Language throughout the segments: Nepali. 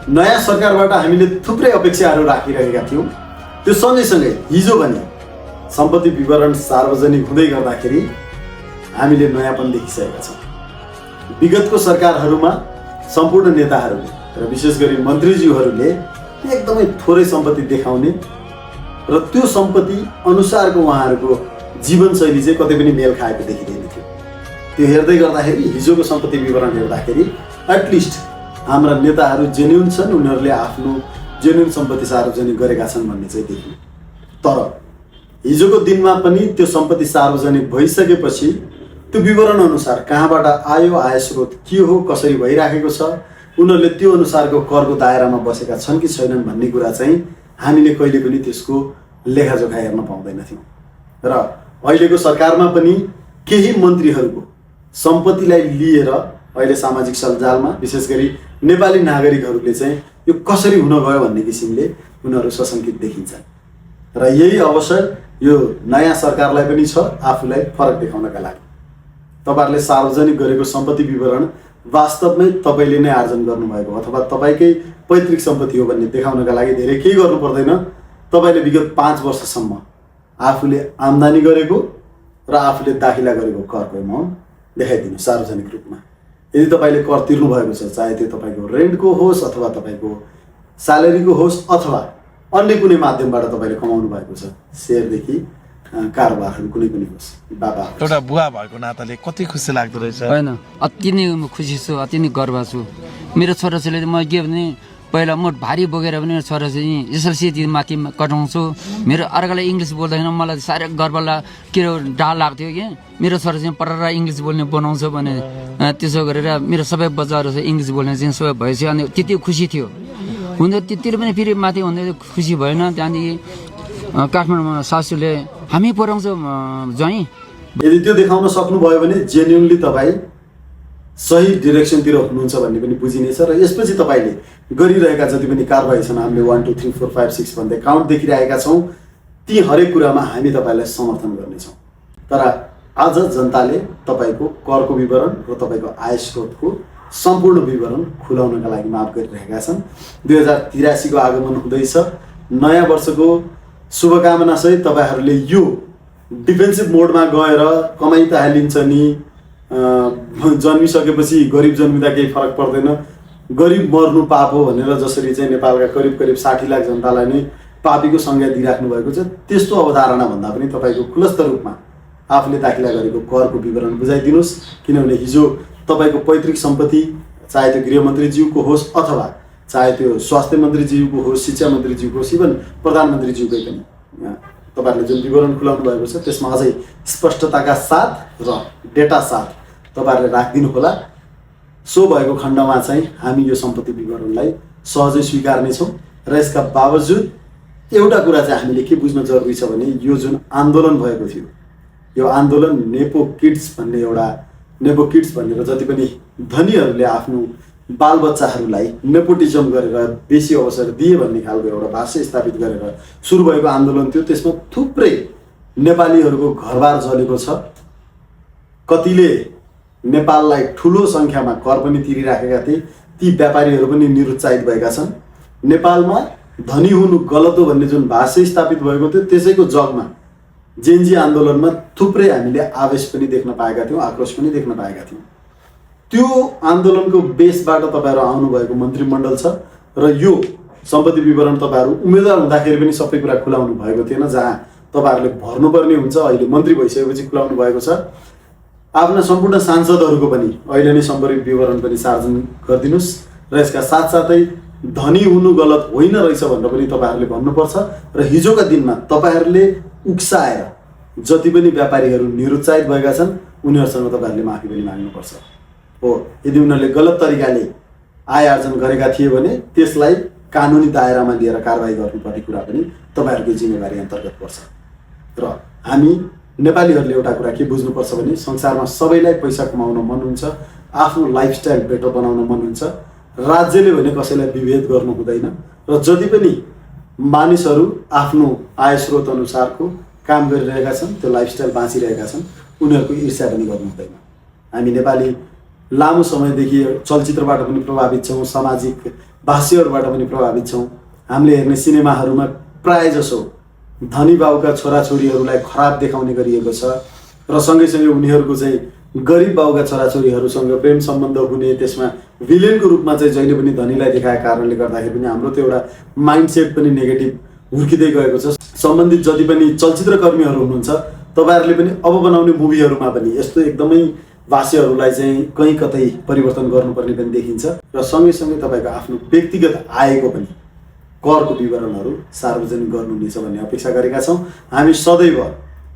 नयाँ सरकारबाट हामीले थुप्रै अपेक्षाहरू राखिरहेका थियौँ। त्यो सँगैसँगै हिजो भने सम्पत्ति विवरण सार्वजनिक हुँदै गर्दाखेरि हामीले नयाँपन देखिसकेका छौँ। विगतको सरकारहरूमा सम्पूर्ण नेताहरूले र विशेष गरी मन्त्रीज्यूहरूले एकदमै थोरै सम्पत्ति देखाउने र त्यो सम्पत्ति अनुसारको उहाँहरूको जीवनशैली चाहिँ कतै पनि मेल खाएको देखिँदैन थियो। त्यो हेर्दै गर्दाखेरि हिजोको सम्पत्ति विवरण हेर्दाखेरि एटलिस्ट हाम्रा नेताहरू जेन्युन छन्, उनीहरूले आफ्नो जेन्युन सम्पत्ति सार्वजनिक गरेका छन् भन्ने चाहिँ देखियो। तर हिजोको दिनमा पनि त्यो सम्पत्ति सार्वजनिक भइसकेपछि त्यो विवरण अनुसार कहाँबाट आयो, आय स्रोत के हो, कसरी भइराखेको छ, उनीहरूले त्यो अनुसारको करको दायरामा बसेका छन् कि छैनन् भन्ने कुरा चाहिँ हामीले कहिले पनि त्यसको लेखाजोखा हेर्न पाउँदैनथ्यौँ। र अहिलेको सरकारमा पनि केही मन्त्रीहरूको सम्पत्तिलाई लिएर अहिले सामाजिक सञ्जालमा विशेष गरी नेपाली नागरिकहरूले चाहिँ यो कसरी हुन गयो भन्ने किसिमले उनीहरू सशङ्कित देखिन्छन्। र यही अवसर यो नयाँ सरकारलाई पनि छ आफूलाई फरक देखाउनका लागि। तपाईहरुले सार्वजनिक गरेको सम्पत्ति विवरण वास्तवमै तपाईले नै आर्जन गर्नुभएको अथवा तपाईकै पैतृक सम्पत्ति हो भन्ने देखाउनका लागि धेरै केही गर्नु पर्दैन। तपाईले विगत 5 वर्षसम्म आफूले आम्दानी गरेको र आफूले दाखिला गरेको करको एमाउन्ट देखाइदिनु सार्वजनिक रूपमा। यदि तपाईले कर तिर्नु भएको छ, चाहे त्यो तपाईको रेन्टको होस् अथवा तपाईको स्यालेरीको होस् अथवा अन्य कुनै माध्यमबाट तपाईले कमाउनु भएको छ, शेयरदेखि कारोबारहरू कुनै पनि होस्, बाबा एउटा बुवा भएको नाताले कति खुसी लाग्दो रहेछ। हैन, अति नै खुसी छु, अति नै गर्व छु। मेरो छोराछोरीले म के भने पहिला म भारी बोकेर पनि मेरो छोराछोरी एसएलसी माथि कटाउँछु। मेरो अर्काले इङ्ग्लिस बोल्दैन मलाई साह्रै गर्व के डाल लाग्थ्यो कि मेरो छोराछोरी परर इङ्ग्लिस बोल्ने बनाउँछ भने त्यसो गरेर मेरो सबै बच्चाहरू चाहिँ इङ्ग्लिस बोल्ने चाहिँ सबै भएछ। अनि त्यति खुसी थियो हुँदै त्यतिर पनि फेरि माथि हुँदै खुसी भएन। त्यहाँदेखि काठमाडौँमा सासूले हामी पढाउँछौँ ज्वाइँ। यदि त्यो देखाउन सक्नुभयो भने जेन्युनली तपाईँ सही डिरेक्सनतिर हुनुहुन्छ भन्ने पनि बुझिनेछ। र यसपछि तपाईँले गरिरहेका जति पनि कारबाही छन्, हामीले 1 2 3 4 5 6 भन्दै काउन्ट देखिरहेका छौँ, ती हरेक कुरामा हामी तपाईँलाई समर्थन गर्नेछौँ। तर आज जनताले तपाईँको करको विवरण र तपाईँको आय स्रोतको सम्पूर्ण विवरण खुलाउनका लागि माग गरिरहेका छन्। 2083 को आगमन हुँदैछ। नयाँ वर्षको शुभकामना सहित तपाईँहरूले यो डिफेन्सिभ मोडमा गएर कमाइ त हालिन्छ नि, जन्मिसकेपछि गरिब जन्मिँदा केही फरक पर्दैन, गरिब मर्नु पाप हो भनेर जसरी चाहिँ नेपालका करिब 60 लाख जनतालाई नै पापीको संज्ञा दिइराख्नु भएको छ, त्यस्तो अवधारणा भन्दा पनि तपाईँको खुलस्त रूपमा आफूले दाखिला गरेको करको विवरण बुझाइदिनुहोस्। किनभने हिजो तपाईँको पैतृक सम्पत्ति चाहे त्यो गृहमन्त्रीज्यूको होस् अथवा चाहे त्यो स्वास्थ्य मन्त्रीज्यूको होस्, शिक्षा मन्त्रीज्यूको होस्, इभन प्रधानमन्त्रीज्यूकै पनि तपाईहरुले जुन विवरण खुलाउनु भएको छ त्यसमा अझै स्पष्टताका साथ र डेटा साथ तपाईहरुले राखिदिनु होला। सो भएको खण्डमा चाहिँ हामी यो सम्पत्ति विवरणलाई सहजै स्वीकार्ने छौं। र यसका बावजुद एउटा कुरा चाहिँ हामीले के बुझ्न जरुरी छ भने यो जुन आन्दोलन भएको थियो, यो आन्दोलन नेपो किड्स भनेर जति पनि धनीहरूले आफ्नो बालबच्चाहरूलाई नेपोटिजम गरेर बेसी अवसर दिए भन्ने खालको एउटा भाष्य स्थापित गरेर सुरु भएको आन्दोलन थियो। त्यसमा थुप्रै नेपालीहरूको घरबार जलेको छ। कतिले नेपाललाई ठुलो संख्यामा कर पनि तिरिराखेका थिए, ती व्यापारीहरू पनि निरुत्साहित भएका छन्। नेपालमा धनी हुनु गलत हो भन्ने जुन भाष्य स्थापित भएको थियो, त्यसैको जगमा जेनजी आन्दोलनमा थुप्रै हामीले आवेश पनि देख्न पाएका थियौँ, आक्रोश पनि देख्न पाएका थियौँ। त्यो आन्दोलनको बेसबाट तपाईहरु आउनु भएको मन्त्रीमण्डल छ र यो सम्पत्ति विवरण तपाईहरु उम्मेदवार हुँदाखेरि पनि सबै कुरा खुलाउनु भएको थिएन, जहाँ तपाईहरुले भर्नुपर्ने हुन्छ अहिले मन्त्री भइसकेपछि खुलाउनु भएको छ। आफ्ना सम्पूर्ण सांसदहरूको पनि अहिले नै सम्पर्क विवरण पनि सार्वजनिक गरिदिनुस् र यसका साथसाथै धनी हुनु गलत होइन रहेछ भनेर पनि तपाईहरुले भन्नुपर्छ। र हिजोका दिनमा तपाईहरुले उक्साएर जति पनि व्यापारीहरू निरुत्साहित भएका छन् उनीहरुसँग तपाईहरुले माफी पनि माग्नुपर्छ। हो, यदि उनीहरूले गलत तरिकाले आय आर्जन गरेका थिए भने त्यसलाई कानुनी दायरामा लिएर कारबाही गर्नुपर्ने कुरा पनि तपाईहरुको जिम्मेवारी अन्तर्गत पर्छ। र हामी नेपालीहरूले एउटा कुरा के बुझ्नुपर्छ भने संसारमा सबैलाई पैसा कमाउन मन हुन्छ, आफ्नो लाइफस्टाइल बेटर बनाउन मन हुन्छ। राज्यले भने कसैलाई विभेद गर्नु हुँदैन र जति पनि मानिसहरू आफ्नो आय स्रोत अनुसारको काम गरिरहेका छन्, त्यो लाइफस्टाइल बाँचिरहेका छन्, उनीहरूको ईर्ष्या पनि गर्नु हुँदैन। हामी नेपाली लामो समयदेखि चलचित्रबाट पनि प्रभावित छौँ, सामाजिक भाष्यहरूबाट पनि प्रभावित छौँ। हामीले हेर्ने सिनेमाहरूमा प्रायःजसो धनी बाउका छोराछोरीहरूलाई खराब देखाउने गरिएको छ र सँगैसँगै उनीहरूको चाहिँ गरिब बाउका छोराछोरीहरूसँग प्रेम सम्बन्ध हुने, त्यसमा भिलेनको रूपमा चाहिँ जहिले पनि धनीलाई देखाएको कारणले गर्दाखेरि पनि हाम्रो त्यो एउटा माइन्डसेट पनि नेगेटिभ हुर्किँदै गएको छ। सम्बन्धित जति पनि चलचित्रकर्मीहरू हुनुहुन्छ तपाईँहरूले पनि अब बनाउने मुभीहरूमा पनि यस्तो एकदमै भाष्यहरूलाई चाहिँ कहीँ कतै परिवर्तन गर्नुपर्ने पनि देखिन्छ र सँगैसँगै तपाईँको आफ्नो व्यक्तिगत आयको पनि करको विवरणहरू सार्वजनिक गर्नुहुनेछ भन्ने अपेक्षा गरेका छौँ। हामी सदैव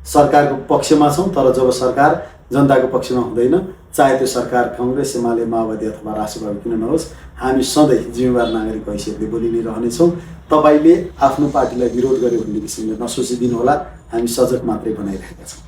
सरकारको पक्षमा छौँ, तर जब सरकार जनताको पक्षमा हुँदैन, चाहे त्यो सरकार काङ्ग्रेस, एमाले, माओवादी अथवा राष्ट्रवादी किन नहोस्, हामी सधैँ जिम्मेवार नागरिकको हैसियतले बोलि नै रहनेछौँ। तपाईँले आफ्नो पार्टीलाई विरोध गर्यो भन्ने किसिमले नसोचिदिनु होला, हामी सजग मात्रै बनाइरहेका छौँ।